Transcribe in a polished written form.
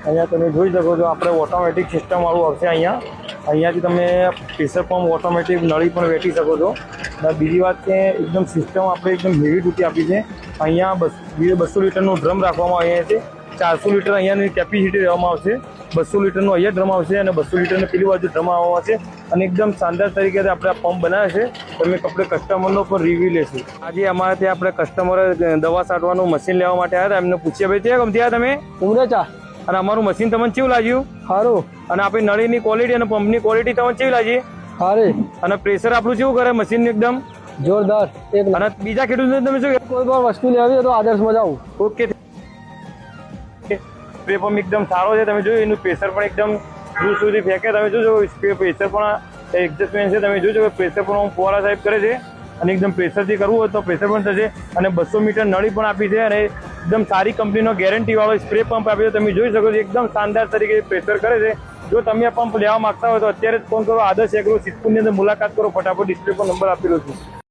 અહીંયા તમે જોઈ શકો છો આપણે ઓટોમેટિક સિસ્ટમવાળું આવશે અહીંયાથી તમે પ્રેશર પંપ ઓટોમેટિક નળી પણ વેઠી શકો છો. અને બીજી વાત કે એકદમ સિસ્ટમ આપણે એકદમ હેવી ડ્યુટી આપી છે. અહીંયા 200 લીટરનું ડ્રમ રાખવામાં આવ્યા છે. 400 લીટર અહીંયાની કેપેસિટી રહેવામાં આવશે. 200 લીટરનું અહીંયા ડ્રમ આવશે અને 200 લીટરનું પેલી બાજુ ડ્રમ આવવામાં આવશે. અને એકદમ શાનદાર તરીકે આપણે આ પંપ બનાવ્યા છે. તમે આપણે કસ્ટમરનો પણ રિવ્યુ લેશું. આજે અમારે ત્યાં આપણે કસ્ટમરે દવા છાંટવાનું મશીન લેવા માટે આવ્યા હતા. એમને પૂછ્યા ભાઈ ત્યાં ગમતી તમે ઉમરેચા અને અમારું મશીન તમને કેવું લાગ્યું? સારું. અને આપણી નળીની ક્વોલિટી અને પંપની ક્વોલિટી તમને કેવી લાગી? સારી. અને પ્રેશર આપણું કેવું કરે મશીન એકદમ જોરદાર. અને બીજા ખેડૂતોને તમે શું કોઈ પણ વસ્તુ લેવી તો આદર્શમાં જાઉં. ઓકે. સ્પ્રે પંપ એકદમ સારો છે. તમે જોયું એનું પ્રેશર પણ એકદમ દૂર સુધી ફેંકે. તમે જોજો પ્રેશર પણ એડજસ્ટમેન્ટ છે. તમે જોજો પ્રેશર પણ ફુવારા સાહેબ કરે છે અને એકદમ પ્રેશરથી કરવું હોય તો પ્રેશર પણ થશે. અને 200 મીટર નળી પણ આપી છે અને એકદમ સારી કંપનીનો ગેરંટીવાળો સ્પ્રે પંપ આપ્યો. તમે જોઈ શકો છો એકદમ શાનદાર તરીકે પ્રેશર કરે છે. જો તમે આ પંપ લેવા માંગતા હોય તો અત્યારે જ ફોન કરો. આદર્શ એગ્રો સિદ્ધપુરની અંદર મુલાકાત કરો. ફટાફટ ડિસ્પ્લે પર નંબર આપેલો છે.